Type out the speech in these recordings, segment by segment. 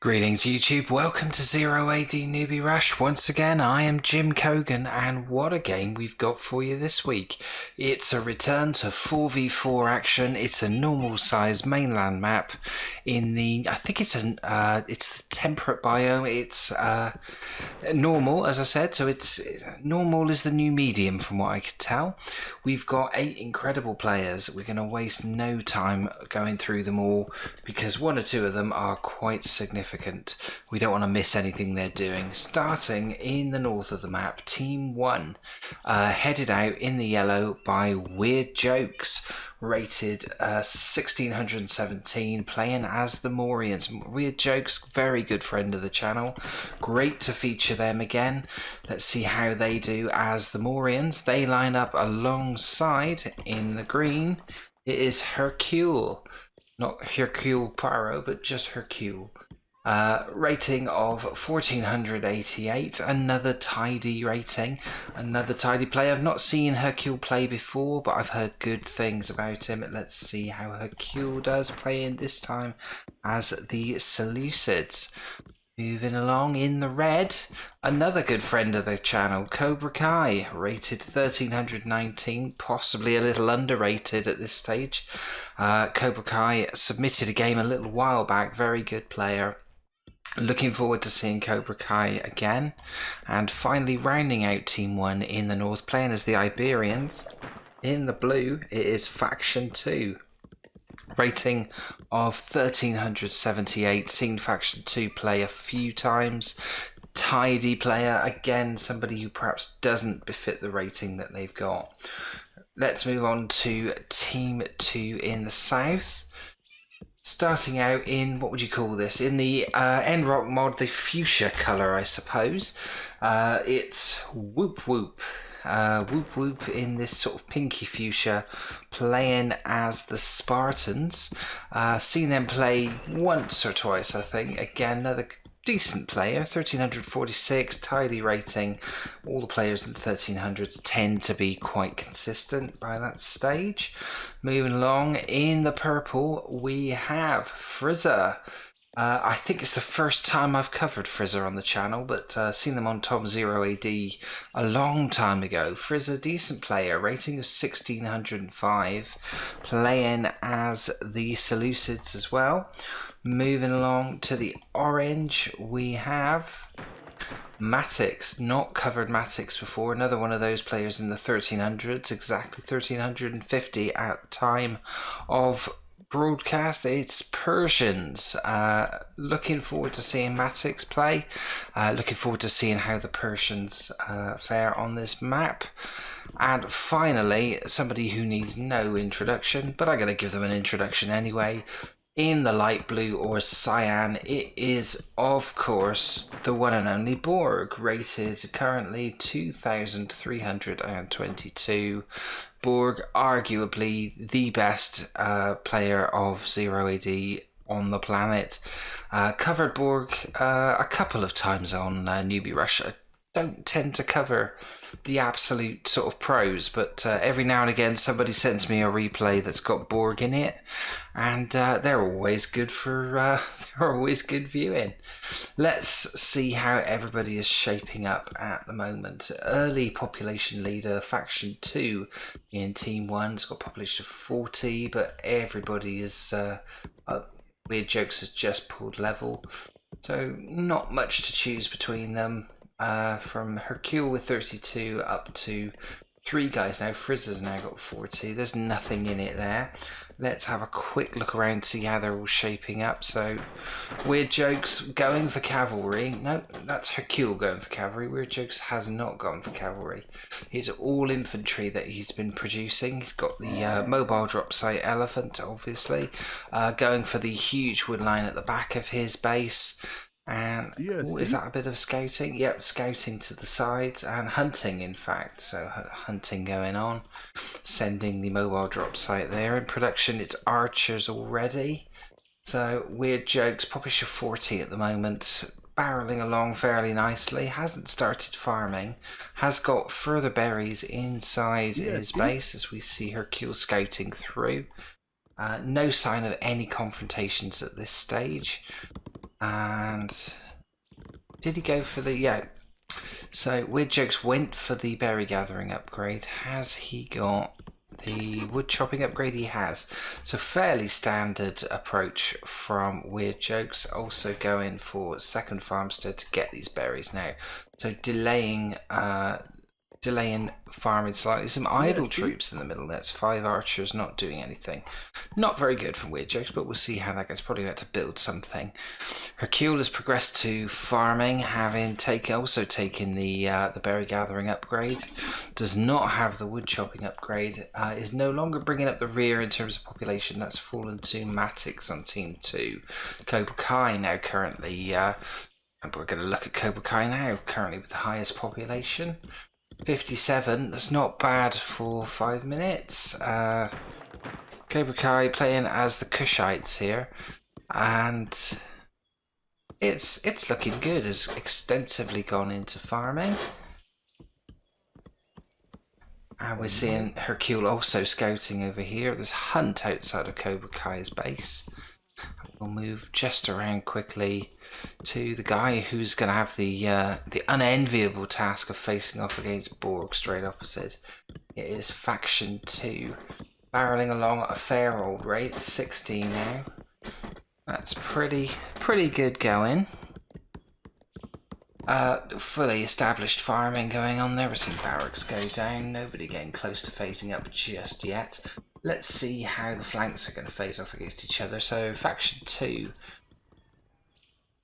Greetings YouTube, welcome to 0AD Newbie Rush. Once again, I am Jim Cogan, and what a game we've got for you this week. It's a return to 4v4 action. It's a normal size mainland map in the, I think it's the temperate biome. It's normal, as I said, so it's normal is the new medium from what I could tell. We've got 8 incredible players. We're going to waste no time going through them all because one or two of them are quite significant. We don't want to miss anything they're doing. Starting in the north of the map, Team 1, headed out in the yellow by Weird Jokes, rated 1617, playing as the Morians. Weird Jokes, very good friend of the channel. Great to feature them again. Let's see how they do as the Morians. They line up alongside in the green. It is Hercule. Not Hercule Poirot, but just Hercule. Rating of 1488, another tidy rating, another tidy play. I've not seen Hercule play before, but I've heard good things about him. Let's see how Hercule does playing this time as the Seleucids. Moving along in the red, another good friend of the channel, Cobra Kai, rated 1319, possibly a little underrated at this stage. Cobra Kai submitted a game a little while back, very good player. Looking forward to seeing Cobra Kai again. And finally rounding out Team 1 in the north, playing as the Iberians. In the blue, it is Faction 2. Rating of 1378, seen Faction 2 play a few times. Tidy player, again, somebody who perhaps doesn't befit the rating that they've got. Let's move on to Team 2 in the south. Starting out in, what would you call this? In the End-Rock mod, the fuchsia colour, I suppose. It's Whoop Whoop. Whoop Whoop in this sort of pinky fuchsia, playing as the Spartans. Seen them play once or twice, I think. Again, another decent player, 1346, tidy rating. All the players in the 1300s tend to be quite consistent by that stage. Moving along, in the purple, we have Frizzer. I think it's the first time I've covered Frizzer on the channel, but seen them on Tom 0AD a long time ago. Frizzer, decent player, rating of 1605, playing as the Seleucids as well. Moving along to the orange, we have Matix. Not covered Matix before. Another one of those players in the 1300s, exactly 1350 at time of broadcast. It's Persians. Looking forward to seeing Matix play. Looking forward to seeing how the Persians fare on this map. And finally, somebody who needs no introduction, but I'm going to give them an introduction anyway. In the light blue or cyan, it is, of course, the one and only Borg, rated currently 2322. Borg, arguably the best player of 0AD on the planet. Covered Borg a couple of times on Newbie Rush. I don't tend to cover the absolute sort of pros, but every now and again somebody sends me a replay that's got Borg in it, and they're always good for they're always good viewing. Let's see how everybody is shaping up at the moment. Early population leader, Faction 2 in Team 1's got a population of 40, but everybody is Weird Jokes has just pulled level, so not much to choose between them. From Hercule with 32 up to 3 guys now. Frizzer's now got 40. There's nothing in it there. Let's have a quick look around to see how they're all shaping up. So, Weird Jokes going for cavalry. No, that's Hercule going for cavalry. Weird Jokes has not gone for cavalry. It's all infantry that he's been producing. He's got the mobile drop site elephant, obviously. Going for the huge wood line at the back of his base. And is that a bit of scouting? Yep, scouting to the sides and hunting, in fact. So hunting going on, sending the mobile drop site there. In production, it's archers already. So Weird Jokes, population 40 at the moment, barreling along fairly nicely. Hasn't started farming. Has got further berries inside his base as we see Hercule scouting through. No sign of any confrontations at this stage. And did he go for the... Yeah. So Weird Jokes went for the berry gathering upgrade. Has he got the wood chopping upgrade? He has. So fairly standard approach from Weird Jokes. Also going for second farmstead to get these berries now. So delaying farming slightly. Some idle troops in the middle. That's 5 archers not doing anything. Not very good from Weird Jokes, but we'll see how that goes. Probably about to build something. Hercule has progressed to farming, having also taken the berry gathering upgrade. Does not have the wood chopping upgrade. Is no longer bringing up the rear in terms of population. That's fallen to Matix on team 2. Cobra Kai now currently. And we're going to look at Cobra Kai now, currently with the highest population. 57, that's not bad for 5 minutes. Cobra Kai playing as the Kushites here, and it's looking good. Has extensively gone into farming, and we're seeing Hercule also scouting over here. There's Hunt outside of Cobra Kai's base. We'll move just around quickly to the guy who's going to have the unenviable task of facing off against Borg straight opposite. It is Faction 2, barreling along at a fair old rate, 16 now. That's pretty good going. Fully established farming going on there. We're seeing barracks go down. Nobody getting close to phasing up just yet. Let's see how the flanks are going to phase off against each other. So Faction 2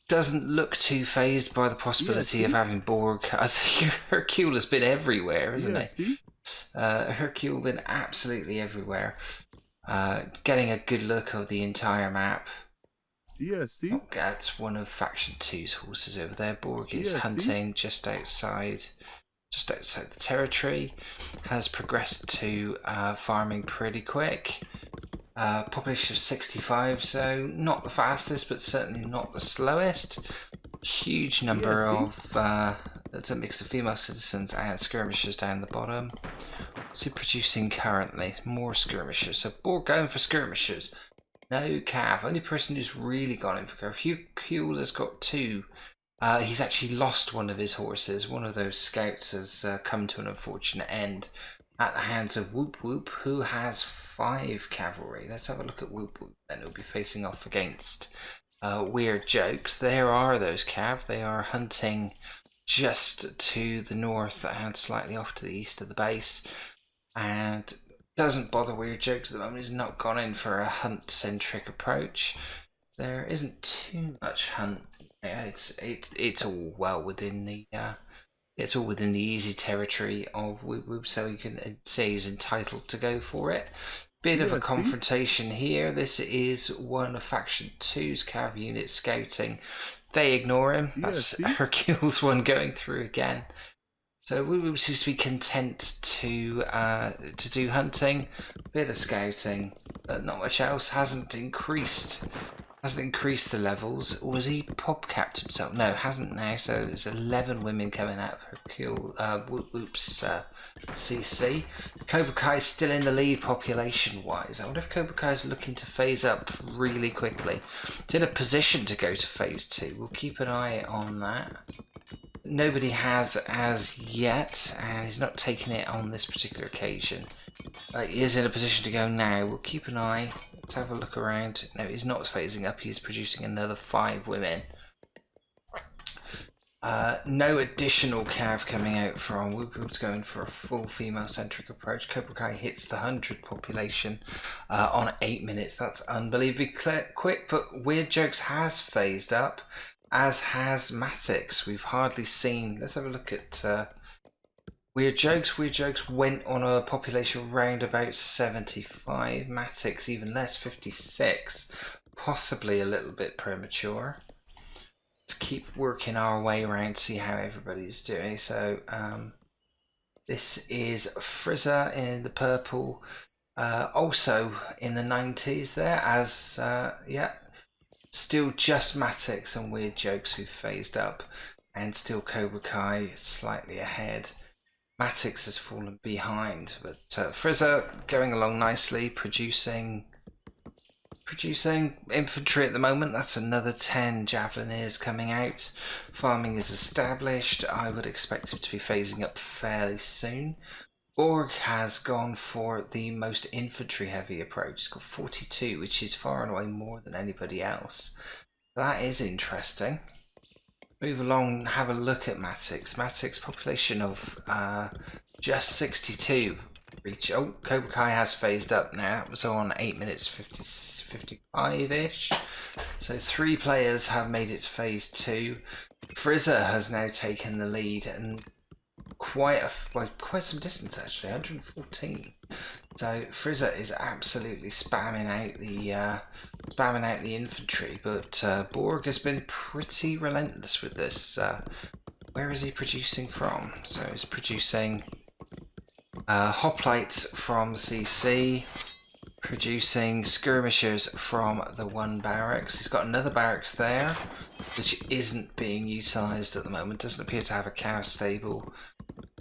doesn't look too phased by the possibility of having Borg, as Hercule has been everywhere, isn't he? Hercule been absolutely everywhere. Getting a good look of the entire map. Oh, that's one of Faction 2's horses over there. Borg is hunting just outside the territory. Has progressed to farming pretty quick. Population of 65, so not the fastest, but certainly not the slowest. Huge number of that's a mix of female citizens and skirmishers down the bottom. What's it producing currently? More skirmishers. So Borg going for skirmishers. No cav. Only person who's really gone in for cav. Huel has got 2. He's actually lost one of his horses. One of those scouts has come to an unfortunate end at the hands of Whoop Whoop, who has 5 cavalry. Let's have a look at Whoop Whoop. Then he'll be facing off against Weird Jokes. There are those cav. They are hunting just to the north and slightly off to the east of the base. And doesn't bother Weird Jokes at the moment. He's not gone in for a hunt-centric approach. There isn't too much hunt. Yeah, it's all well within the it's all within the easy territory of Whoop Whoop, so you can say he's entitled to go for it. Bit of a confrontation here. This is one of Faction 2's cav units scouting. They ignore him. That's Hercule's one going through again. So Whoop Whoop seems to be content to do hunting, bit of scouting, but not much else. Hasn't increased the levels. Or was he pop-capped himself? No, hasn't now. So there's 11 women coming out of Hercule Whoop Whoop's CC. Cobra Kai's still in the lead population-wise. I wonder if Cobra Kai's looking to phase up really quickly. It's in a position to go to phase 2. We'll keep an eye on that. Nobody has as yet, and he's not taking it on this particular occasion. He is in a position to go now. We'll keep an eye. Let's have a look around. No, he's not phasing up. He's producing another 5 women. No additional cav coming out from Whoop Whoop's going for a full female-centric approach. Cobra Kai hits the 100 population on 8 minutes. That's unbelievably quick, but Weird Jokes has phased up, as has Matix. We've hardly seen... Let's have a look at Weird Jokes. Weird Jokes went on a population round about 75. Matix even less, 56. Possibly a little bit premature. Let's keep working our way around to see how everybody's doing. So this is Frizza in the purple. Also in the 90s there, as still just Matix and Weird Jokes who phased up, and still Cobra Kai slightly ahead. Matix has fallen behind, but Frizza going along nicely, producing producing infantry at the moment. That's another 10 javeliniers coming out. Farming is established. I would expect it to be phasing up fairly soon. Borg has gone for the most infantry heavy approach. He's got 42, which is far and away more than anybody else. That is interesting. Move along and have a look at Matix. Matix population of just 62. Oh, Cobra Kai has phased up now. That was on 8 minutes 55-ish. So 3 players have made it to phase 2. Frizzer has now taken the lead and quite some distance actually, 114. So Frizzer is absolutely spamming out the infantry, but Borg has been pretty relentless with this. Where is he producing from? So he's producing hoplites from CC, producing skirmishers from the 1 barracks. He's got another barracks there, which isn't being utilised at the moment. Doesn't appear to have a cow stable.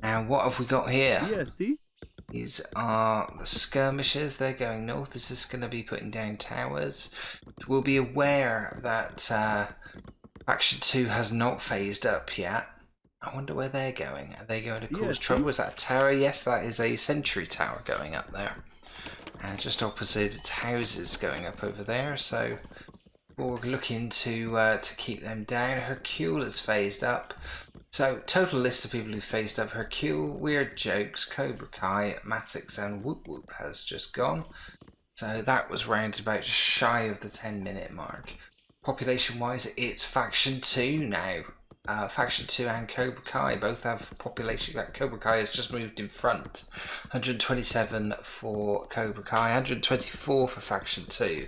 And what have we got here? Yeah, see? These are the skirmishes. They're going north. This is going to be putting down towers. We'll be aware that Faction 2 has not phased up yet. I wonder where they're going. Are they going to cause trouble? Is that a tower? Yes, that is a sentry tower going up there. And just opposite, it's houses going up over there. So we're looking to keep them down. Hercule is phased up. So total list of people who phased up: Hercule, Weird Jokes, Cobra Kai, Matix, and Whoop Whoop has just gone. So that was round about just shy of the 10-minute mark. Population wise, it's Faction 2 now. Faction 2 and Cobra Kai both have population. Cobra Kai has just moved in front. 127 for Cobra Kai, 124 for Faction 2.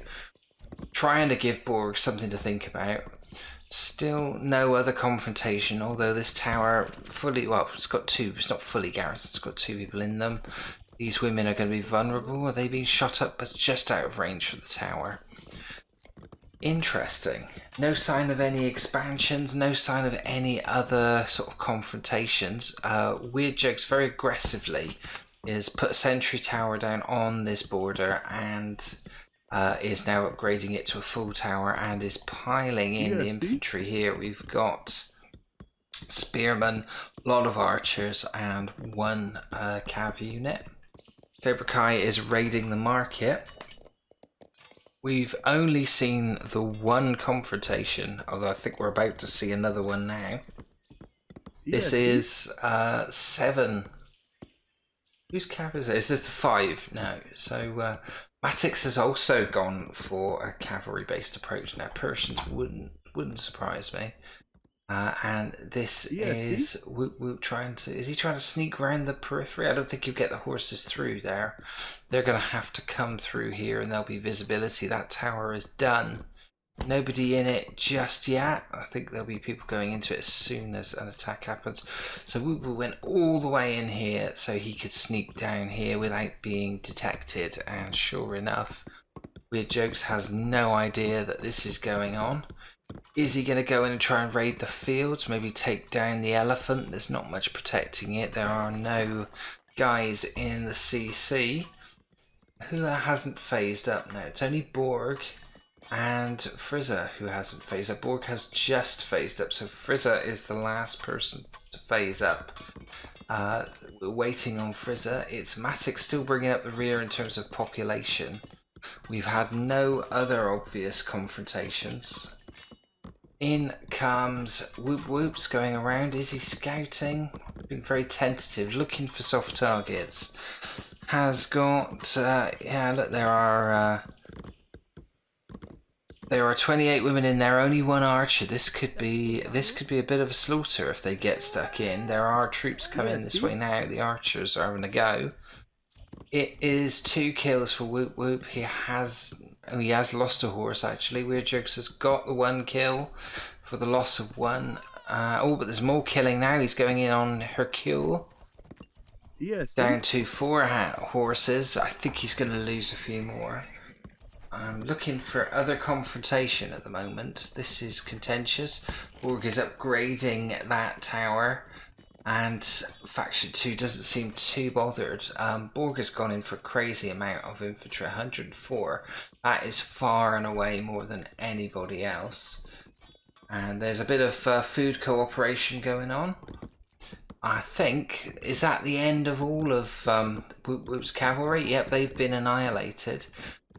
Trying to give Borg something to think about. Still no other confrontation, although this tower it's got 2, it's not fully garrisoned, it's got 2 people in them. These women are going to be vulnerable. Are they being shot up but just out of range for the tower? Interesting. No sign of any expansions, no sign of any other sort of confrontations. Weird Jokes very aggressively is put a sentry tower down on this border and is now upgrading it to a full tower and is piling in the infantry here. We've got spearmen, a lot of archers, and 1 cav unit. Cobra Kai is raiding the market. We've only seen the 1 confrontation, although I think we're about to see another one now. This is 7. Whose cav is it? Is this the 5? No. So Matix has also gone for a cavalry-based approach now. Persians wouldn't surprise me. And this is Whoop Whoop is he trying to sneak around the periphery? I don't think you'll get the horses through there. They're going to have to come through here and there'll be visibility. That tower is done. Nobody in it just yet. I think there'll be people going into it as soon as an attack happens. So Whoop Whoop went all the way in here so he could sneak down here without being detected. And sure enough, Weird Jokes has no idea that this is going on. Is he going to go in and try and raid the fields? Maybe take down the elephant? There's not much protecting it. There are no guys in the CC. Who hasn't phased up now? It's only Borg and Frizzer who hasn't phased up. Borg has just phased up, so Frizzer is the last person to phase up. We're waiting on Frizzer. It's Matix still bringing up the rear in terms of population. We've had no other obvious confrontations. In comes Whoop Whoops going around. Is he scouting? Being very tentative, looking for soft targets. Has got yeah, look, there are 28 women in there, only 1 archer. This could be a bit of a slaughter if they get stuck in. There are troops coming this way now. The archers are having a go. It is 2 kills for Whoop Whoop. He has lost a horse actually. Weird Jokes has got the 1 kill for the loss of 1. But there's more killing now. He's going in on Hercule. Down to 4 horses. I think he's going to lose a few more. I'm looking for other confrontation at the moment. This is contentious. Borg is upgrading that tower. And Faction 2 doesn't seem too bothered. Borg has gone in for a crazy amount of infantry, 104. That is far and away more than anybody else. And there's a bit of food cooperation going on. I think, is that the end of all of Whoop Whoop's cavalry? Yep, they've been annihilated.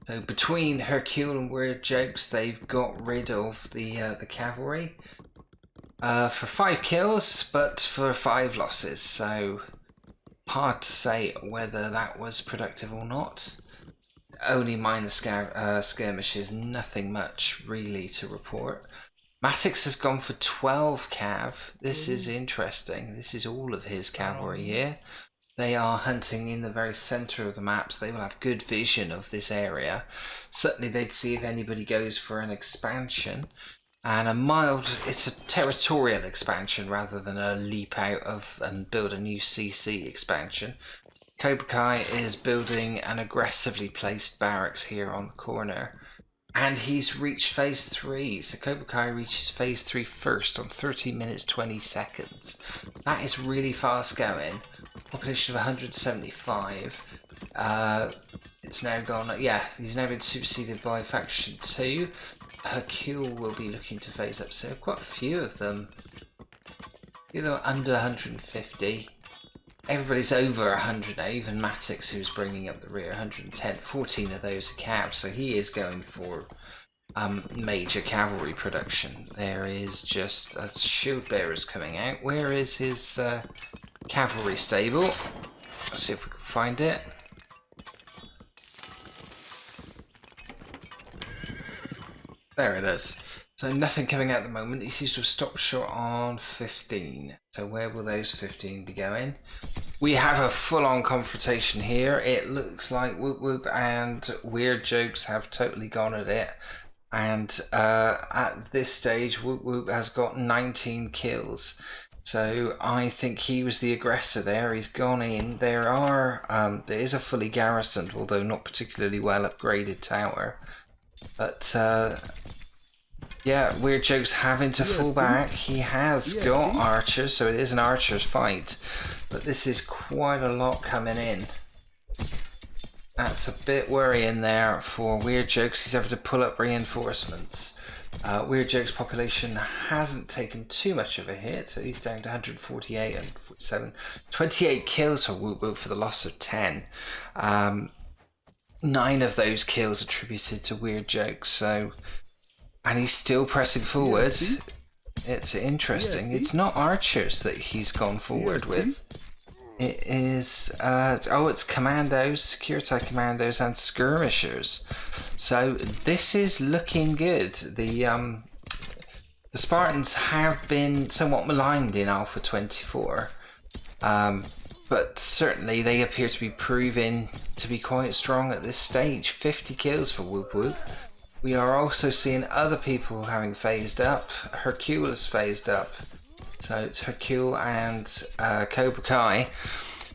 So between Hercule and Weird Jokes, they've got rid of the cavalry. For 5 kills, but for 5 losses, so hard to say whether that was productive or not. Only minor skirmishes, nothing much really to report. Matix has gone for 12 cav. This is interesting. This is all of his cavalry here. They are hunting in the very centre of the maps. They will have good vision of this area. Certainly they'd see if anybody goes for an expansion. And a mild, it's a territorial expansion rather than a leap out of and build a new CC expansion. Cobra Kai is building an aggressively placed barracks here on the corner. And he's reached phase 3. So Cobra Kai reaches phase 3 first on 30 minutes 20 seconds. That is really fast going. Population of 175. It's now gone, yeah, he's now been superseded by Faction 2. Hercule will be looking to phase up, so quite a few of them. They're under 150. Everybody's over 100 now, even Matix, who's bringing up the rear, 110. 14 of those are cabs, so he is going for major cavalry production. There is just shield bearers coming out. Where is his cavalry stable? Let's see if we can find it. There it is. So nothing coming out at the moment. He seems to have stopped short on 15. So where will those 15 be going? We have a full-on confrontation here. It looks like Whoop Whoop and Weird Jokes have totally gone at it. And at this stage, Whoop Whoop has got 19 kills. So I think he was the aggressor there. He's gone in. There is a fully garrisoned, although not particularly well upgraded tower. But yeah, Weird Joke's having to fall back. He has got archers, so it is an archer's fight. But this is quite a lot coming in. That's a bit worrying there for Weird Jokes. He's having to pull up reinforcements. Weird Joke's population hasn't taken too much of a hit, so he's down to 148 and 47. 28 kills for Whoop Whoop for the loss of 10. 9 of those kills attributed to Weird Jokes, so, and he's still pressing forward. It's interesting. It's not archers that he's gone forward with. It is it's commandos, security commandos, and skirmishers. So this is looking good. The Spartans have been somewhat maligned in Alpha 24. But certainly they appear to be proving to be quite strong at this stage. 50 kills for Whoop Whoop. We are also seeing other people having phased up. Hercule has phased up. So it's Hercule and Cobra Kai.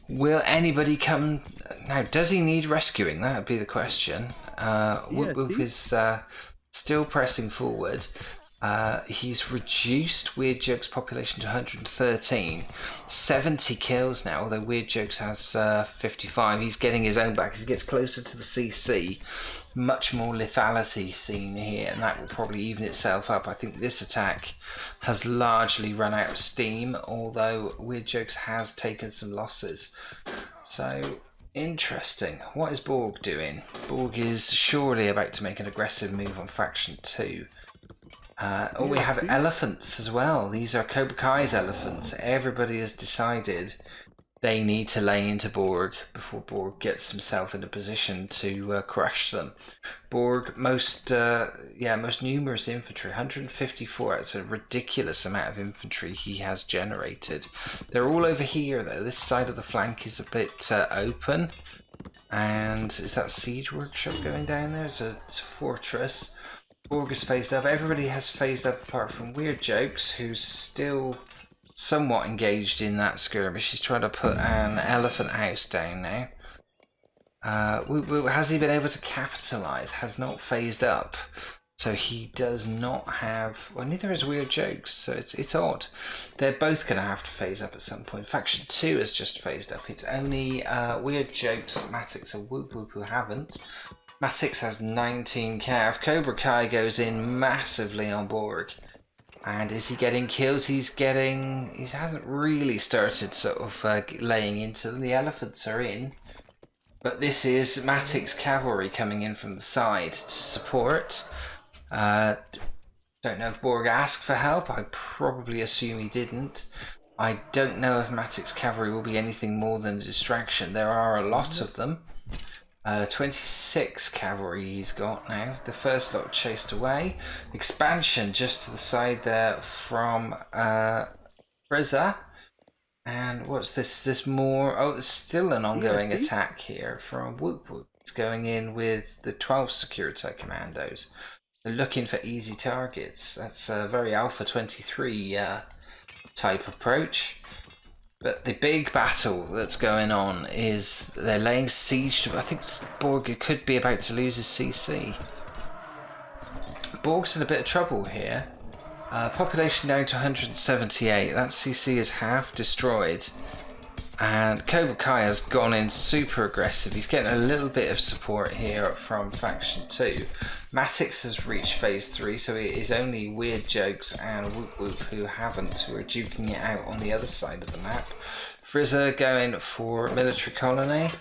Will anybody come... Now, does he need rescuing? That would be the question. Whoop Whoop is still pressing forward. He's reduced Weird Joke's population to 113. 70 kills now, although Weird Jokes has 55. He's getting his own back as he gets closer to the CC. Much more lethality seen here, and that will probably even itself up. I think this attack has largely run out of steam, although Weird Jokes has taken some losses. So, interesting. What is Borg doing? Borg is surely about to make an aggressive move on Faction 2. We have elephants as well. These are Cobra Kai's elephants. Everybody has decided they need to lay into Borg before Borg gets himself in a position to crush them. Borg, most numerous infantry, 154. It's a ridiculous amount of infantry he has generated. They're all over here though. This side of the flank is a bit open. And is that siege workshop going down there? It's a fortress. Borg has phased up. Everybody has phased up apart from Weird Jokes, who's still somewhat engaged in that skirmish. He's trying to put an elephant house down now. Has he been able to capitalise? Has not phased up. So he does not have, well, neither is Weird Jokes, so it's odd. They're both going to have to phase up at some point. Faction 2 has just phased up. It's only Weird Jokes, Matix, and Whoop Whoop who haven't. Matix has 19 calf. Cobra Kai goes in massively on Borg. And is he getting kills? He hasn't really started sort of laying into them. The elephants are in. But this is Matix cavalry coming in from the side to support. Don't know if Borg asked for help. I probably assume he didn't. I don't know if Matix cavalry will be anything more than a distraction. There are a lot of them. 26 cavalry he's got now. The first lot chased away. Expansion just to the side there from Frieza. And what's this? This more... Oh, there's still an ongoing attack here from Whoop Whoop. It's going in with the 12 Security Commandos. They're looking for easy targets. That's a very Alpha 23 type approach. But the big battle that's going on is they're laying siege to... I think Borg could be about to lose his CC. Borg's in a bit of trouble here. Population down to 178. That CC is half destroyed. And Cobra Kai has gone in super aggressive. He's getting a little bit of support here from Faction 2. Matix has reached Phase 3, so it is only Weird Jokes and Whoop Whoop who haven't, who are duking it out on the other side of the map. Frieza going for Military Colony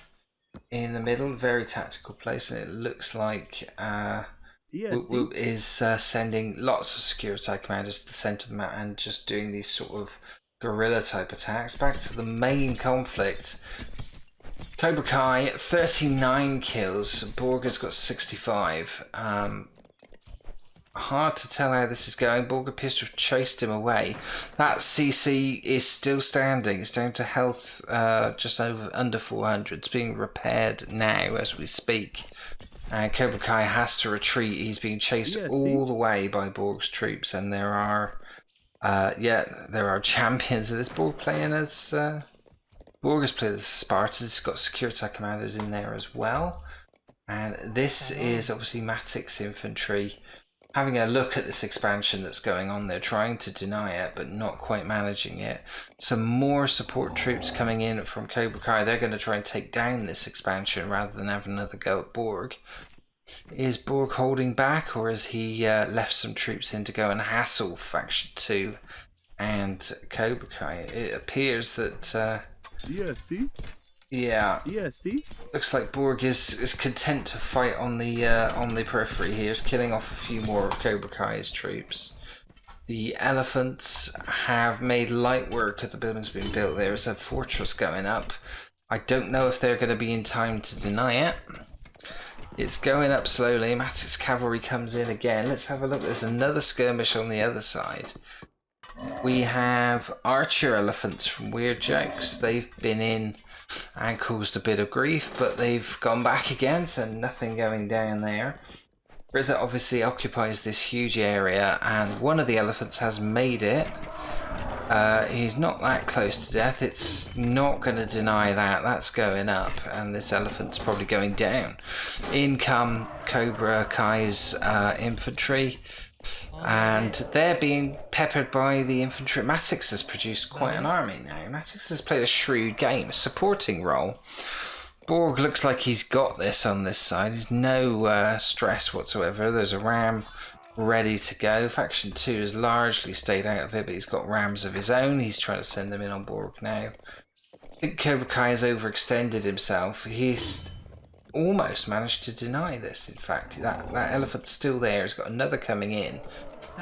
in the middle, very tactical place, and it looks like Whoop Whoop is sending lots of security commanders to the centre of the map and just doing these sort of guerrilla type attacks. Back to the main conflict. Cobra Kai 39 kills. Borg has got 65. Hard to tell how this is going. Borg appears to have chased him away. That CC is still standing. It's down to health just under 400. It's being repaired now as we speak. And Cobra Kai has to retreat. He's being chased all the way by Borg's troops, and there are champions of this. Borg playing as Borg has played as Spartans. It's got security commanders in there as well. And this is obviously Matix infantry having a look at this expansion that's going on there, trying to deny it but not quite managing it. Some more support troops coming in from Cobra Kai. They're going to try and take down this expansion rather than have another go at Borg. Is Borg holding back, or has he left some troops in to go and hassle Faction 2 and Cobra Kai? It appears that looks like Borg is content to fight on the periphery here, killing off a few more of Cobra Kai's troops. The elephants have made light work of the buildings being built. There is a fortress going up. I don't know if they're going to be in time to deny it. It's going up slowly. Matix cavalry comes in again. Let's have a look. There's another skirmish on the other side. We have archer elephants from Weird Jokes. They've been in and caused a bit of grief, but they've gone back again, so nothing going down there. Frieza obviously occupies this huge area, and one of the elephants has made it. He's not that close to death. It's not going to deny that. That's going up, and this elephant's probably going down. In come Cobra Kai's infantry, and they're being peppered by the infantry. Matix has produced quite an army now. Matix has played a shrewd game, a supporting role. Borg looks like he's got this on this side. There's no stress whatsoever. There's a ram ready to go. Faction 2 has largely stayed out of it, but he's got rams of his own. He's trying to send them in on Borg now. I think Cobra Kai has overextended himself. He's almost managed to deny this. In fact, that elephant's still there. He's got another coming in.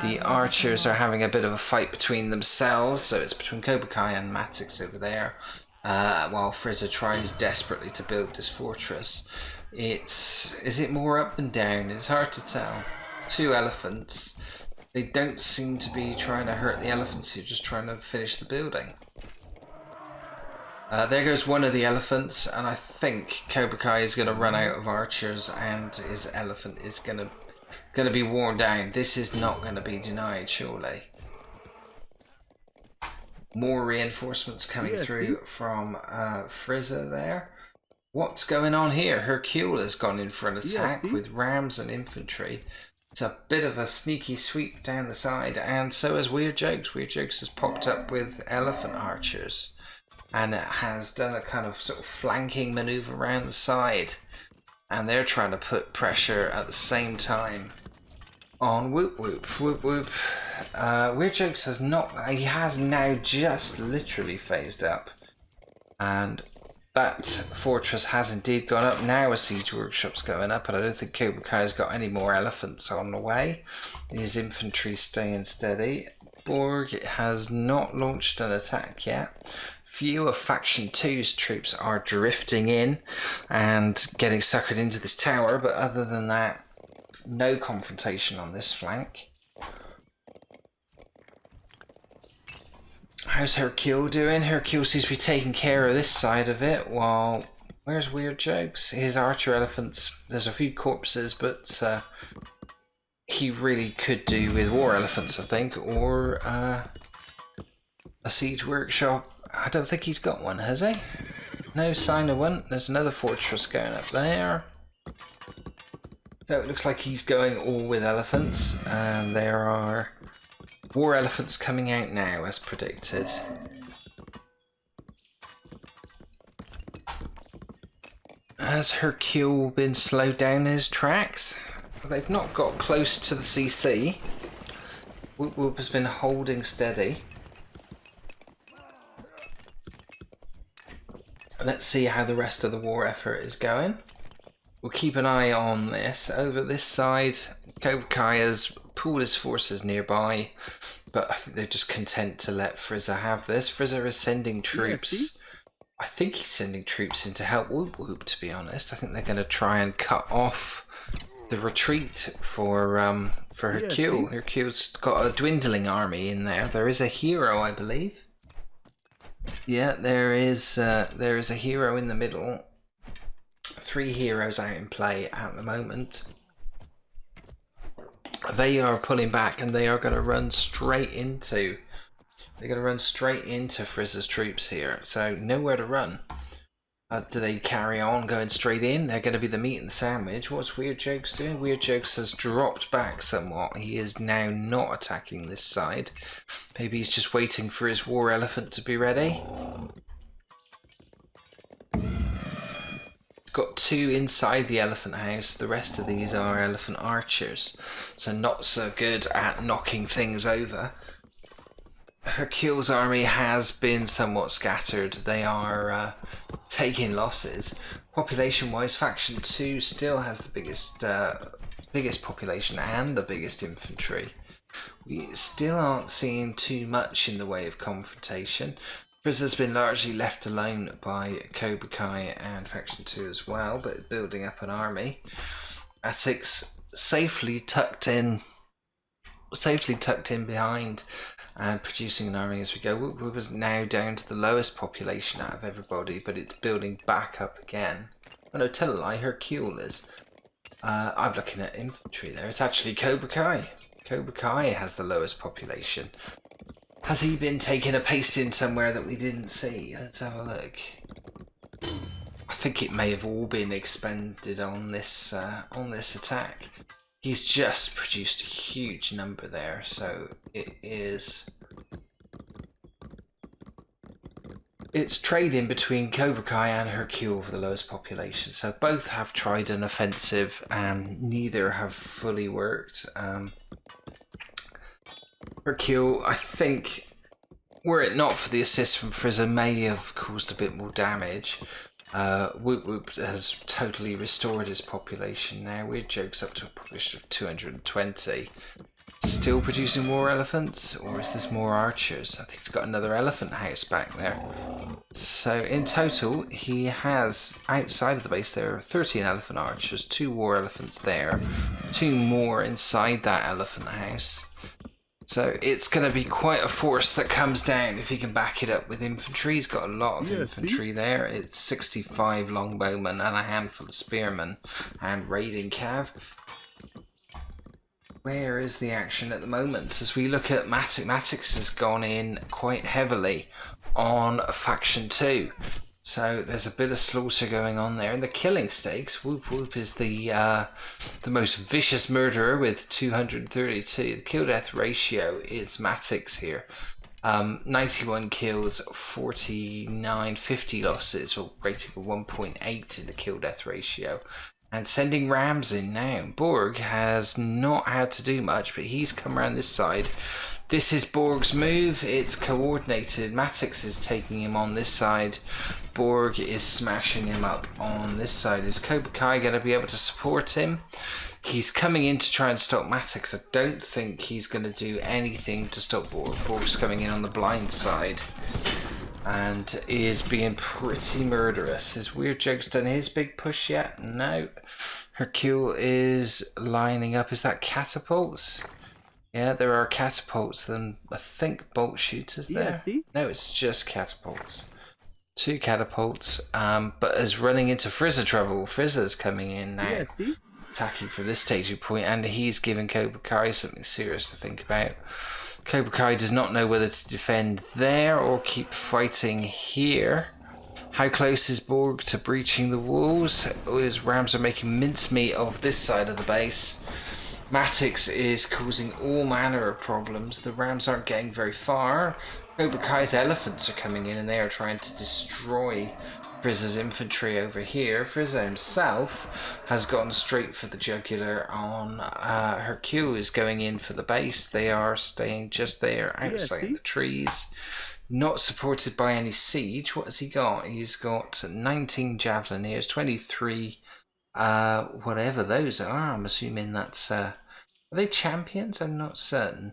The archers are having a bit of a fight between themselves, so it's between Cobra Kai and Matix over there, while Frieza tries desperately to build this fortress. Is it more up than down? It's hard to tell. Two elephants. They don't seem to be trying to hurt the elephants. You're just trying to finish the building. There goes one of the elephants, and I think Cobra Kai is going to run out of archers, and his elephant is going to be worn down. This is not going to be denied, surely. More reinforcements coming through from Frieza there. What's going on here? Hercule has gone in for an attack with rams and infantry. It's a bit of a sneaky sweep down the side, and so has Weird Jokes. Weird Jokes has popped up with elephant archers, and it has done a kind of sort of flanking maneuver around the side, and they're trying to put pressure at the same time on Whoop Whoop. Whoop Whoop. Weird Jokes has not. He has now just literally phased up, and that fortress has indeed gone up. Now a siege workshop's going up, but I don't think Cobra Kai's got any more elephants on the way. His infantry staying steady. Borg has not launched an attack yet. Few of Faction 2's troops are drifting in and getting suckered into this tower, but other than that, no confrontation on this flank. How's Hercule doing? Hercule seems to be taking care of this side of it, while... Where's Weird Jokes? His archer elephants, there's a few corpses, but he really could do with war elephants, I think, or a siege workshop. I don't think he's got one, has he? No sign of one. There's another fortress going up there. So it looks like he's going all with elephants, and there are war elephants coming out now, as predicted. Has Hercule been slowed down his tracks? They've not got close to the CC. Whoop Whoop has been holding steady. Let's see how the rest of the war effort is going. We'll keep an eye on this. Over this side, Cobra Kai has pulled his forces nearby, but I think they're just content to let Frizzer have this. Frizzer is sending troops. I think he's sending troops in to help Whoop Whoop, to be honest. I think they're going to try and cut off the retreat for Hercule. Hercule's got a dwindling army in there. There is a hero, I believe. Yeah, there is a hero in the middle. 3 heroes out in play at the moment. They are pulling back, and they are going to run straight into. They're going to run straight into Frizzer's troops here. So nowhere to run. Do they carry on going straight in? They're going to be the meat and the sandwich. What's Weird Jokes doing? Weird Jokes has dropped back somewhat. He is now not attacking this side. Maybe he's just waiting for his war elephant to be ready. Got 2 inside the elephant house. The rest of these are elephant archers, so not so good at knocking things over. Hercule's army has been somewhat scattered. They are taking losses. Population wise, Faction 2 still has the biggest population and the biggest infantry. We still aren't seeing too much in the way of confrontation. Frizzer's been largely left alone by Cobra Kai and Faction 2 as well, but building up an army. Attic's safely tucked in behind and producing an army as we go. We was now down to the lowest population out of everybody, but it's building back up again. Oh no, tell a lie, Hercule is. I'm looking at infantry there. It's actually Cobra Kai. Cobra Kai has the lowest population. Has he been taking a paste in somewhere that we didn't see? Let's have a look. I think it may have all been expended on this attack. He's just produced a huge number there, so it's trading between Cobra Kai and Hercule for the lowest population. So both have tried an offensive and neither have fully worked. Hercule, I think, were it not for the assist from Frizzer, may have caused a bit more damage. Whoop Whoop has totally restored his population now. Weird Jokes up to a population of 220. Still producing more elephants, or is this more archers? I think he's got another elephant house back there. So in total, he has, outside of the base, there are 13 elephant archers, 2 war elephants there, 2 more inside that elephant house. So it's going to be quite a force that comes down if he can back it up with infantry. He's got a lot of infantry there. It's 65 longbowmen and a handful of spearmen and raiding cav. Where is the action at the moment? As we look at Matix has gone in quite heavily on Faction 2. So there's a bit of slaughter going on there. And the killing stakes, Whoop Whoop is the most vicious murderer with 232. The kill-death ratio is Matix here. 91 kills, 49, 50 losses, well, rating of 1.8 in the kill-death ratio. And sending Rams in now. Borg has not had to do much, but he's come around this side. This is Borg's move. It's coordinated. Matix is taking him on this side. Borg is smashing him up on this side. Is Cobra Kai going to be able to support him? He's coming in to try and stop Matix. I don't think he's going to do anything to stop Borg. Borg's coming in on the blind side and is being pretty murderous. Has Weird Joke's done his big push yet? No. Hercule is lining up. Is that catapults? Yeah, there are catapults. Then I think bolt shooters there. No, it's just catapults. 2 catapults. But is running into Frizzer trouble. Frizzer's coming in now. Attacking from this staging point, and he's giving Cobra Kai something serious to think about. Cobra Kai does not know whether to defend there or keep fighting here. How close is Borg to breaching the walls? His Rams are making mincemeat of this side of the base. Matix is causing all manner of problems. The Rams aren't getting very far. Cobra Kai's elephants are coming in and they are trying to destroy Frizzer's infantry over here. Frizzer himself has gone straight for the jugular on Hercule is going in for the base. They are staying just there outside the trees. Not supported by any siege. What has he got? He's got 19 javeliniers, 23 whatever those are. I'm assuming that's are they champions? I'm not certain.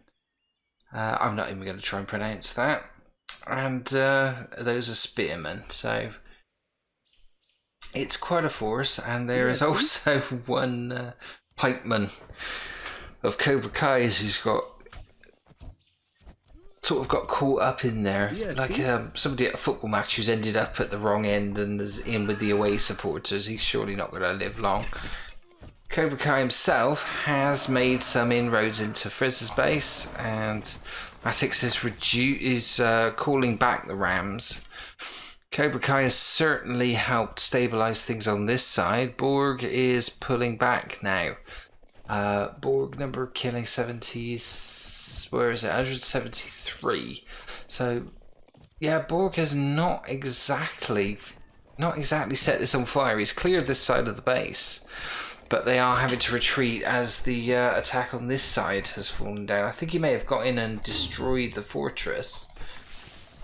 I'm not even going to try and pronounce that. And those are spearmen. So it's quite a force, and there is also one pikeman of Cobra Kai's who's got sort of got caught up in there, like somebody at a football match who's ended up at the wrong end and is in with the away supporters. He's surely not going to live long. Cobra Kai himself has made some inroads into Frizzer's base, and Matix is calling back the Rams. Cobra Kai has certainly helped stabilize things on this side. Borg is pulling back now. Borg number killing 70s, where is it? 173. So yeah, Borg has not exactly set this on fire. He's cleared this side of the base, but they are having to retreat as the attack on this side has fallen down. I think he may have got in and destroyed the fortress.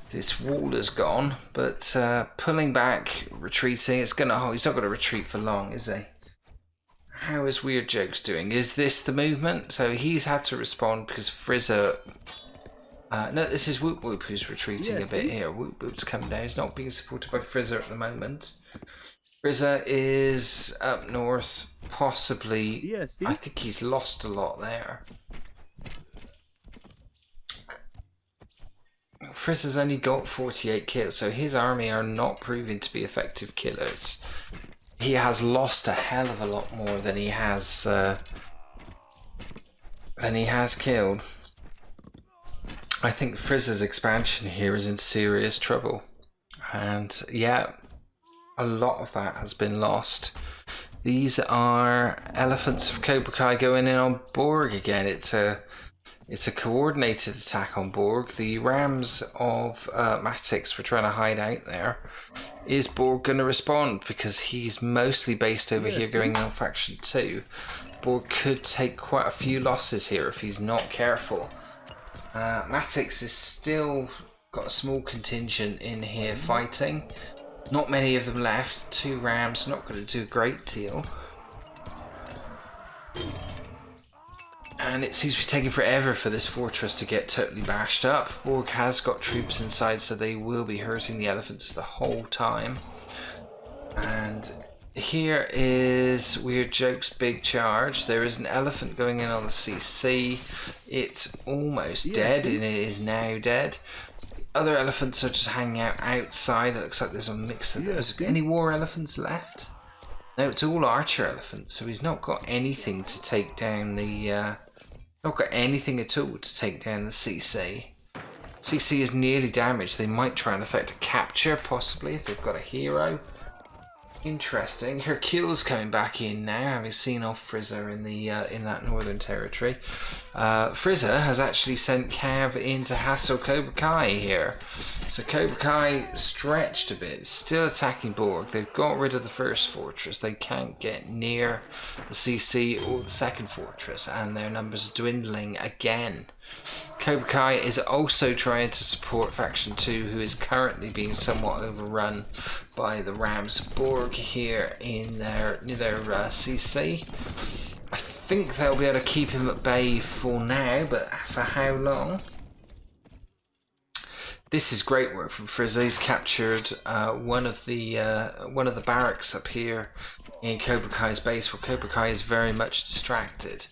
This wall is gone, but pulling back, retreating. He's not going to retreat for long, is he? How is Weird Jokes doing? Is this the movement? So he's had to respond because Frizzer... no, this is Whoop Whoop who's retreating a bit here. Whoop Whoop's coming down. He's not being supported by Frizzer at the moment. Frizzer is up north, possibly. I think he's lost a lot there. Frizzer's only got 48 kills, so his army are not proving to be effective killers. He has lost a hell of a lot more than he has killed. I think Frizzer's expansion here is in serious trouble, and yeah, a lot of that has been lost. These are elephants of Cobra Kai going in on Borg again. It's a coordinated attack on Borg. The Rams of Matix were trying to hide out there. Is Borg going to respond? Because he's mostly based over here going on faction 2. Borg could take quite a few losses here if he's not careful. Matix is still got a small contingent in here fighting. Not many of them left. 2 Rams, not going to do a great deal. And it seems to be taking forever for this fortress to get totally bashed up. Borg has got troops inside, so they will be hurting the elephants the whole time. And here is Weird Joke's big charge. There is an elephant going in on the CC. It's almost dead, and it is now dead. Other elephants are just hanging out outside. It looks like there's a mix of those. Any war elephants left? No, it's all archer elephants, so he's not got anything to take down the... not got anything at all to take down the CC. CC is nearly damaged. They might try and effect a capture, possibly, if they've got a hero. Interesting. Hercule's coming back in now, having seen off Frizzer in the in that northern territory. Frizzer has actually sent Cav in to hassle Cobra Kai here. So Cobra Kai stretched a bit, still attacking Borg. They've got rid of the first fortress. They can't get near the CC or the second fortress, and their numbers are dwindling again. Cobra Kai is also trying to support Faction 2, who is currently being somewhat overrun by the Rams Borg here in their CC. I think they'll be able to keep him at bay for now, but for how long? This is great work from Frizz. He's captured one of the barracks up here in Cobra Kai's base, where Cobra Kai is very much distracted.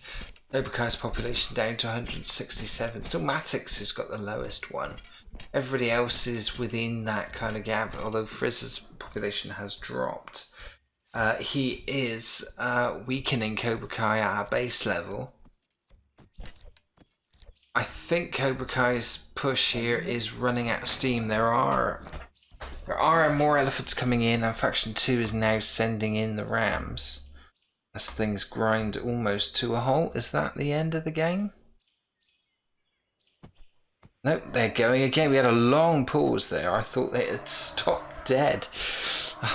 Cobra Kai's population down to 167. Still Matix who's got the lowest one. Everybody else is within that kind of gap, although Frizz's population has dropped. He is weakening Cobra Kai at a base level. I think Cobra Kai's push here is running out of steam. There are more elephants coming in, and Faction 2 is now sending in the Rams as things grind almost to a halt. Is that the end of the game? Nope, they're going again. We had a long pause there. I thought they had stopped dead.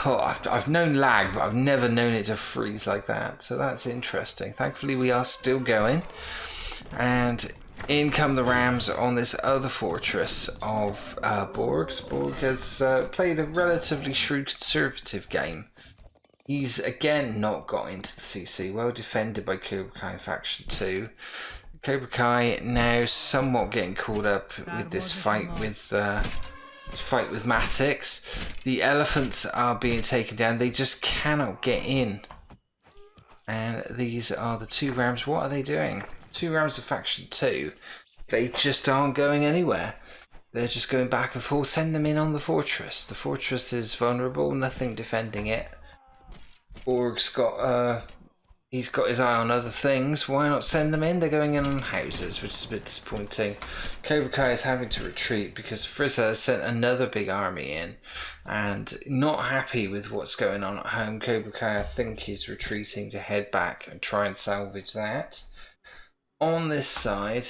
Oh, I've known lag, but I've never known it to freeze like that. So that's interesting. Thankfully, we are still going. And in come the Rams on this other fortress of Borg's. Borg has played a relatively shrewd conservative game. He's again not got into the CC. Well defended by Cobra Kai Faction 2. Cobra Kai now somewhat getting caught up with this fight with Matix. The elephants are being taken down. They just cannot get in. And these are the two Rams. What are they doing? Two Rams of Faction 2. They just aren't going anywhere. They're just going back and forth. Send them in on the fortress. The fortress is vulnerable. Nothing defending it. Borg's got he's got his eye on other things. Why not send them in? They're going in on houses, which is a bit disappointing. Cobra Kai is having to retreat because Frizzer has sent another big army in, and not happy with what's going on at home. Cobra Kai, I think, is retreating to head back and try and salvage that. On this side,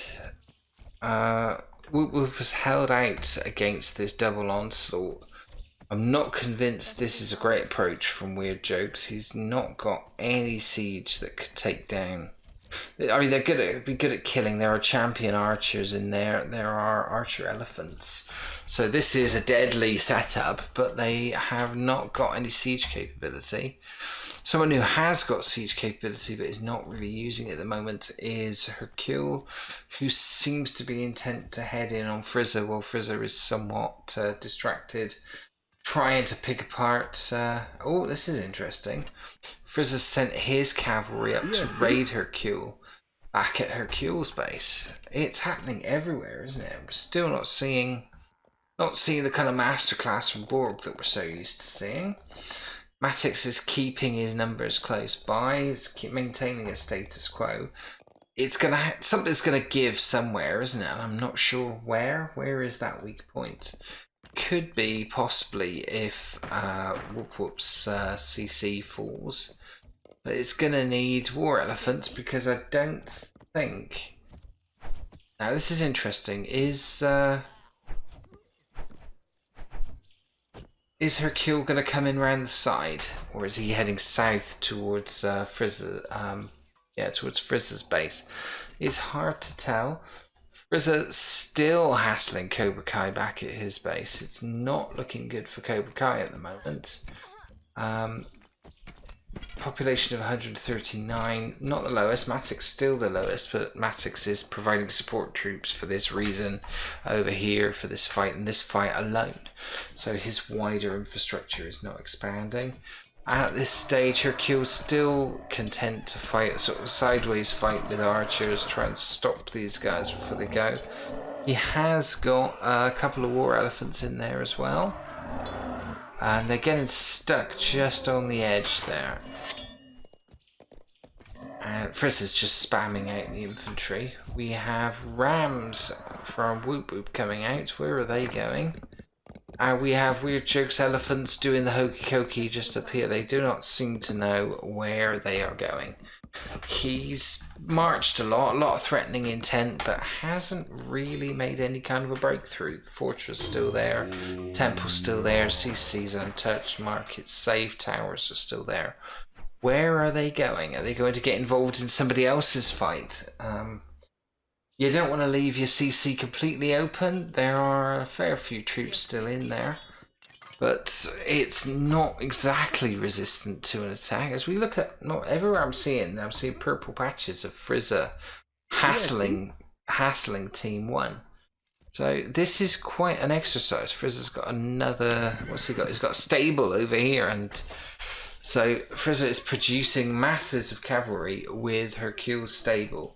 Whoop was held out against this double onslaught. I'm not convinced this is a great approach from Weird Jokes. He's not got any siege that could take down. I mean, they're good at killing. There are champion archers in there. There are archer elephants. So this is a deadly setup, but they have not got any siege capability. Someone who has got siege capability but is not really using it at the moment is Hercule, who seems to be intent to head in on Frizzer, while Frizzer is somewhat distracted, trying to pick apart. Oh, this is interesting. Frizzer sent his cavalry up to raid Hercule back at Hercule's base. It's happening everywhere, isn't it? We're still not seeing the kind of masterclass from Borg that we're so used to seeing. Matix is keeping his numbers close by. He's maintaining a status quo. It's gonna something's gonna give somewhere, isn't it? And I'm not sure where. Where is that weak point? Could be possibly if Whoop's CC falls, but it's gonna need war elephants because I don't think. Now this is interesting. Is Hercule going to come in around the side, or is he heading south towards Frizzer? Towards Frizzer's base. It's hard to tell. Frizzer still hassling Cobra Kai back at his base. It's not looking good for Cobra Kai at the moment. Population of 139, not the lowest. Matix still the lowest, but Matix is providing support troops for this reason over here for this fight and this fight alone. So his wider infrastructure is not expanding. At this stage, Hercule's still content to fight a sort of sideways fight with archers, try and stop these guys before they go. He has got a couple of war elephants in there as well. And they're getting stuck just on the edge there. And Frizz's just spamming out the infantry. We have Rams from Whoop Whoop coming out. Where are they going? We have Weird Jokes Elephants doing the hokey cokey just up here. They do not seem to know where they are going. He's marched a lot of threatening intent, but hasn't really made any kind of a breakthrough. Fortress still there, Temple's still there, CC's untouched, Market's safe, towers are still there. Where are they going? Are they going to get involved in somebody else's fight? You don't want to leave your CC completely open. There are a fair few troops still in there, but it's not exactly resistant to an attack. As we look at, not everywhere I'm seeing purple patches of Frizza hassling Team 1. So this is quite an exercise. Frizza's got another, what's he got? He's got a stable over here, and so Frizza is producing masses of cavalry with Hercule's stable.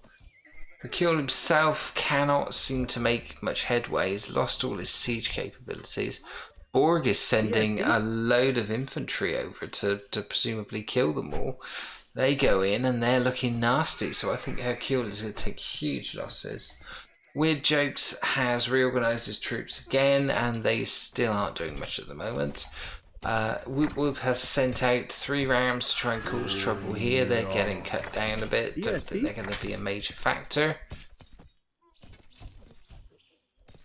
Hercule himself cannot seem to make much headway. He's lost all his siege capabilities. Borg is sending a load of infantry over to presumably kill them all. They go in and they're looking nasty, so I think Hercule is going to take huge losses. Weird Jokes has reorganised his troops again, and they still aren't doing much at the moment. Whoop Whoop has sent out 3 rams to try and cause trouble here. They're getting cut down a bit. Don't think they're going to be a major factor.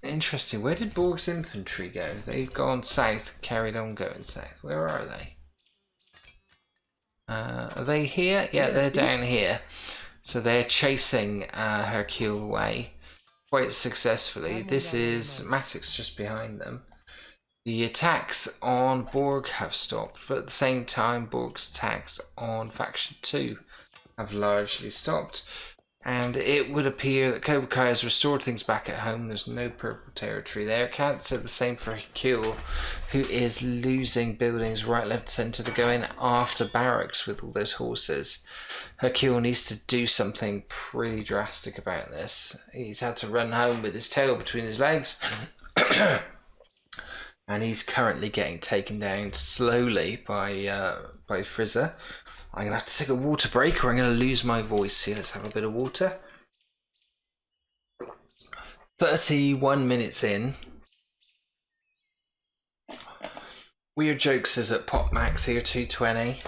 Interesting. Where did Borg's infantry go? They've gone south, carried on going south. Where are they? Are they here? Yeah, they're down here. So they're chasing Hercule away quite successfully. This is Matix just behind them. The attacks on Borg have stopped, but at the same time Borg's attacks on Faction 2 have largely stopped. And it would appear that Cobra Kai has restored things back at home. There's no purple territory there. Can't say the same for Hercule, who is losing buildings right, left, centre. They're going after barracks with all those horses. Hercule needs to do something pretty drastic about this. He's had to run home with his tail between his legs. And he's currently getting taken down slowly by Frizza. I'm going to have to take a water break or I'm going to lose my voice here. Let's have a bit of water. 31 minutes in. Weird Jokes is at pop max here, 220.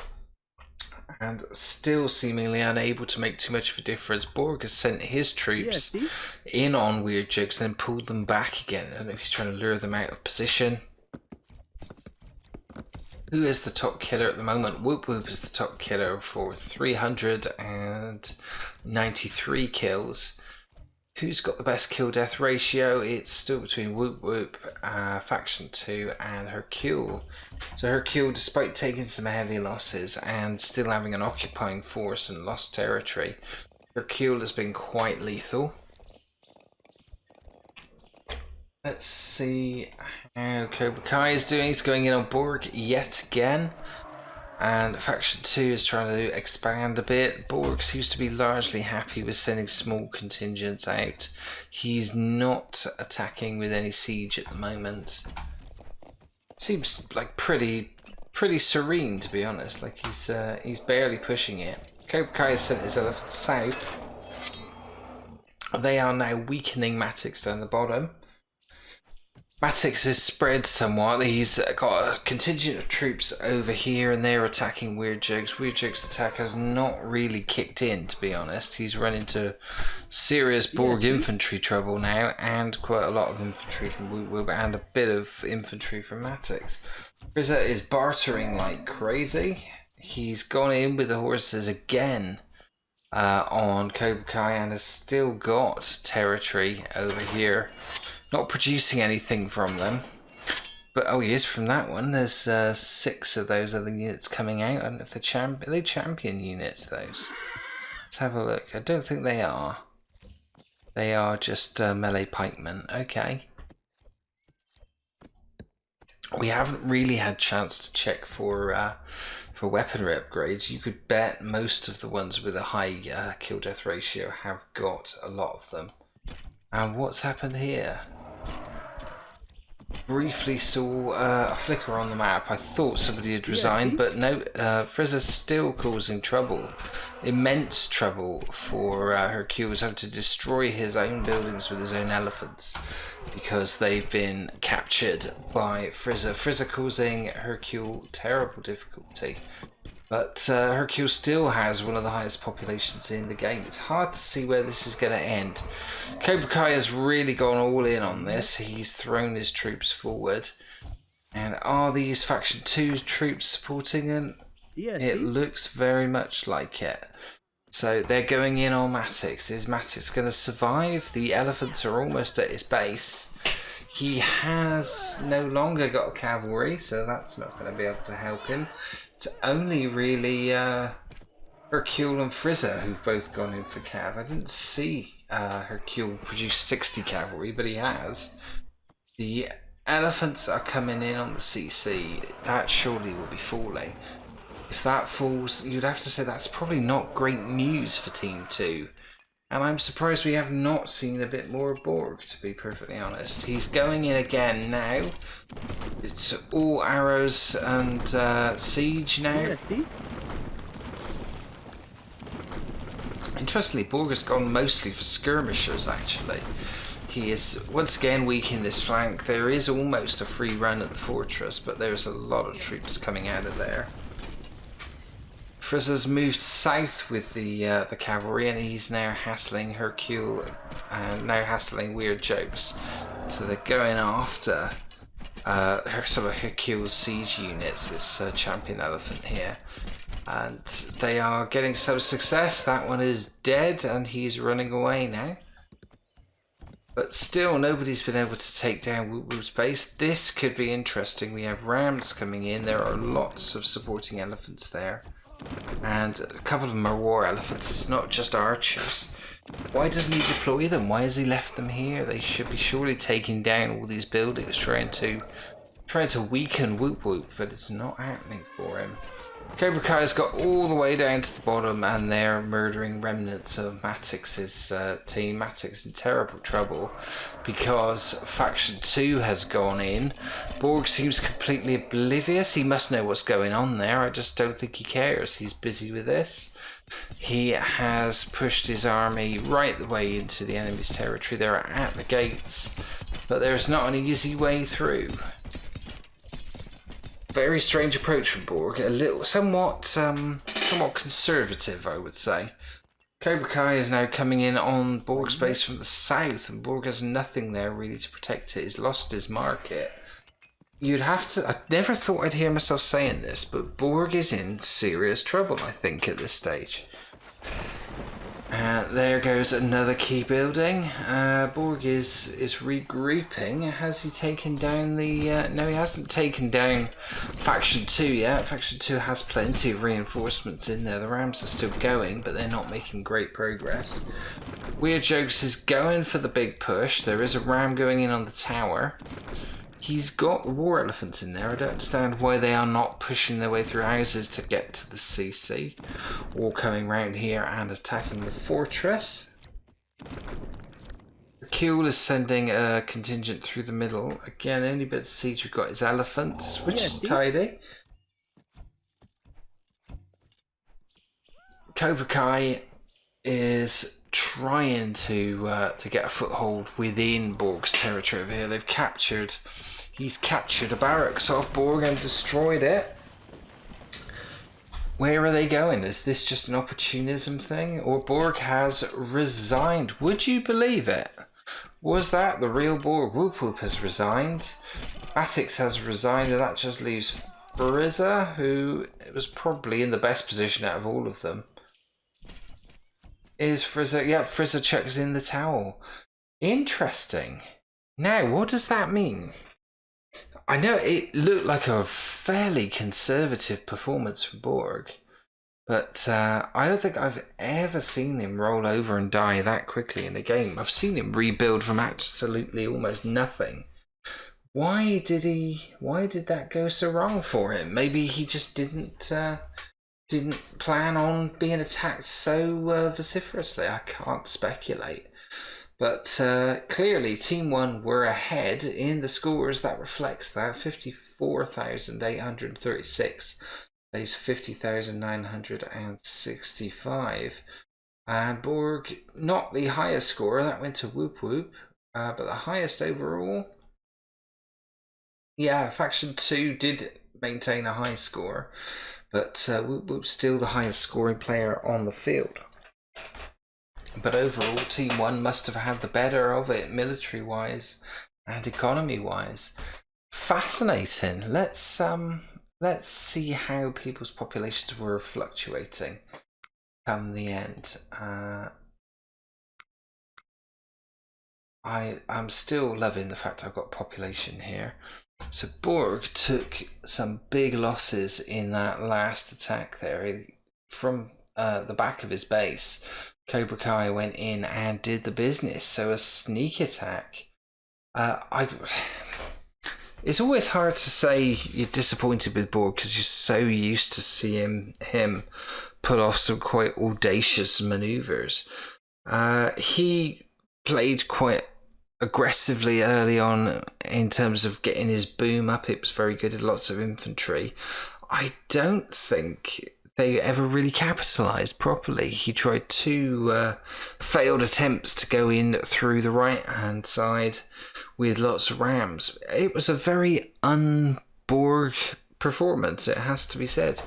And still seemingly unable to make too much of a difference. Borg has sent his troops in on Weird Jokes and then pulled them back again. I don't know if he's trying to lure them out of position. Who is the top killer at the moment? Whoop Whoop is the top killer for 393 kills. Who's got the best kill-death ratio? It's still between Whoop Whoop, Faction 2 and Hercule. So Hercule, despite taking some heavy losses and still having an occupying force and lost territory, Hercule has been quite lethal. Let's see how Cobra Kai is doing. He's going in on Borg yet again. And Faction 2 is trying to expand a bit. Borg seems to be largely happy with sending small contingents out. He's not attacking with any siege at the moment. Seems like pretty serene, to be honest. Like he's barely pushing it. Cobra Kai has sent his elephants south. They are now weakening Matix down the bottom. Matix is spread somewhat. He's got a contingent of troops over here and they're attacking Weird Jokes. Weird Jokes' attack has not really kicked in, to be honest. He's run into serious Borg infantry trouble now, and quite a lot of infantry from Whoop Whoop and a bit of infantry from Matix. Frizza is bartering like crazy. He's gone in with the horses again on Cobra Kai and has still got territory over here. Not producing anything from them. But oh, he is from that one. There's 6 of those other units coming out. I don't know if they're are they champion units, those? Let's have a look. I don't think they are. They are just melee pikemen. Okay. We haven't really had chance to check for weaponry upgrades. You could bet most of the ones with a high kill-death ratio have got a lot of them. And what's happened here? Briefly saw a flicker on the map. I thought somebody had resigned, but no, Frizza's still causing trouble immense trouble for Hercules having to destroy his own buildings with his own elephants because they've been captured by Frieza. Frieza causing Hercule terrible difficulty. But Hercule still has one of the highest populations in the game. It's hard to see where this is going to end. Cobra Kai has really gone all in on this. He's thrown his troops forward. And are these Faction 2 troops supporting him? Yeah, it looks very much like it. So they're going in on Matix. Is Matix going to survive? The elephants are almost at his base. He has no longer got cavalry, so that's not going to be able to help him. It's only really Hercule and Frieza who've both gone in for cav. I didn't see Hercule produce 60 cavalry, but he has. The elephants are coming in on the CC. That surely will be falling. If that falls, you'd have to say that's probably not great news for Team 2. And I'm surprised we have not seen a bit more of Borg, to be perfectly honest. He's going in again now. It's all arrows and siege now. Yeah, see? Interestingly, Borg has gone mostly for skirmishers, actually. He is once again weak in this flank. There is almost a free run at the fortress, but there's a lot of troops coming out of there. Frieza's moved south with the cavalry, and he's now hassling Hercule and now hassling Weird Jokes. So they're going after some of Hercule's siege units, this champion elephant here. And they are getting some success. That one is dead and he's running away now. But still, nobody's been able to take down Woot Woot's base. This could be interesting. We have rams coming in. There are lots of supporting elephants there. And a couple of them are war elephants. It's not just archers. Why doesn't he deploy them? Why has he left them here? They should be surely taking down all these buildings, trying to weaken Woot Woot, but it's not happening for him. Cobra Kai's got all the way down to the bottom and they're murdering remnants of Matix's team. Matix in terrible trouble because Faction 2 has gone in. Borg seems completely oblivious. He must know what's going on there. I just don't think he cares. He's busy with this. He has pushed his army right the way into the enemy's territory. They're at the gates, but there's not an easy way through. Very strange approach from Borg, a little, somewhat conservative, I would say. Cobra Kai is now coming in on Borg's base from the south, and Borg has nothing there really to protect it. He's lost his market. You'd have to. I never thought I'd hear myself saying this, but Borg is in serious trouble, I think, at this stage. There goes another key building. Borg is regrouping. Has he taken down the... no, he hasn't taken down Faction 2 yet. Faction 2 has plenty of reinforcements in there. The rams are still going, but they're not making great progress. Weird Jokes is going for the big push. There is a ram going in on the tower. He's got war elephants in there. I don't understand why they are not pushing their way through houses to get to the CC. Or coming round here and attacking the fortress. Hercule is sending a contingent through the middle. Again, the only bit of siege we've got is elephants, which is tidy. Cobra Kai is trying to get a foothold within Borg's territory over here. He's captured a barracks off Borg and destroyed it. Where are they going? Is this just an opportunism thing? Or Borg has resigned? Would you believe it? Was that the real Borg? Whoop Whoop has resigned. Matix has resigned, and that just leaves Frieza, who was probably in the best position out of all of them. Is Frieza? Yeah, Frieza chucks in the towel. Interesting. Now, what does that mean? I know it looked like a fairly conservative performance from Borg, but I don't think I've ever seen him roll over and die that quickly in a game. I've seen him rebuild from absolutely almost nothing. Why did that go so wrong for him? Maybe he just didn't plan on being attacked so vociferously. I can't speculate. But clearly Team 1 were ahead in the scores. That reflects that 54,836 Plays 50,965. And Borg, not the highest score, that went to Whoop Whoop, but the highest overall. Yeah, Faction 2 did maintain a high score, but Whoop Whoop's still the highest scoring player on the field. But overall, Team 1 must have had the better of it, military-wise and economy-wise. Fascinating. Let's see how people's populations were fluctuating come the end. I'm still loving the fact I've got population here. So Borg took some big losses in that last attack there. From the back of his base, Cobra Kai went in and did the business. So a sneak attack. It's always hard to say you're disappointed with Borg because you're so used to seeing him pull off some quite audacious maneuvers. He played quite aggressively early on in terms of getting his boom up. It was very good at lots of infantry. I don't think they ever really capitalised properly. He tried two failed attempts to go in through the right hand side with lots of rams. It was a very un-Borg performance, it has to be said.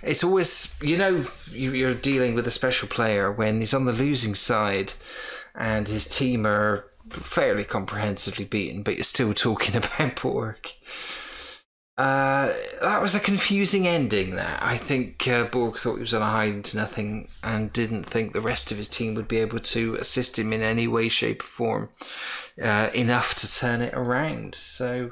It's always, you're dealing with a special player when he's on the losing side and his team are fairly comprehensively beaten, but you're still talking about Borg. That was a confusing ending there. I think Borg thought he was on a hide into nothing and didn't think the rest of his team would be able to assist him in any way, shape or form enough to turn it around. So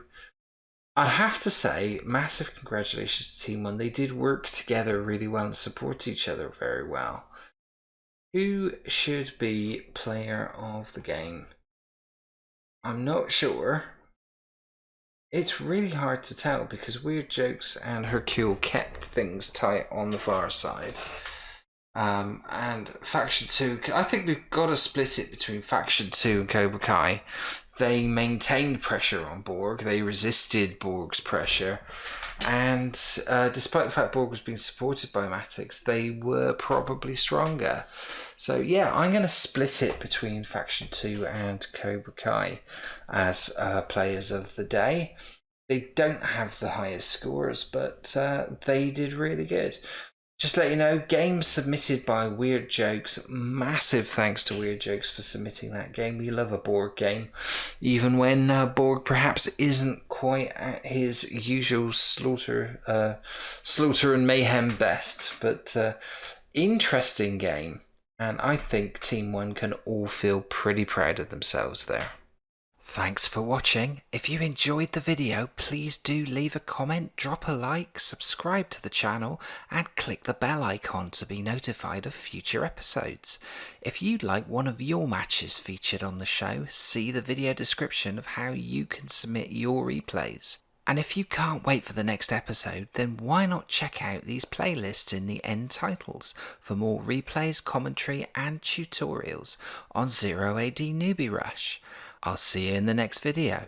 I'd have to say massive congratulations to Team 1. They did work together really well and support each other very well. Who should be player of the game? I'm not sure. It's really hard to tell because Weird Jokes and Hercule kept things tight on the far side. And Faction 2, I think we've got to split it between Faction 2 and Cobra Kai. They maintained pressure on Borg. They resisted Borg's pressure. And despite the fact Borg was being supported by Matix, they were probably stronger. So yeah, I'm going to split it between Faction 2 and Cobra Kai as players of the day. They don't have the highest scores, but they did really good. Just to let you know, game submitted by Weird Jokes. Massive thanks to Weird Jokes for submitting that game. We love a Borg game, even when Borg perhaps isn't quite at his usual slaughter and mayhem best. But interesting game. And I think Team 1 can all feel pretty proud of themselves there. Thanks for watching. If you enjoyed the video, please do leave a comment, drop a like, subscribe to the channel, and click the bell icon to be notified of future episodes. If you'd like one of your matches featured on the show, see the video description of how you can submit your replays. And if you can't wait for the next episode, then why not check out these playlists in the end titles for more replays, commentary and tutorials on 0 AD Newbie Rush. I'll see you in the next video.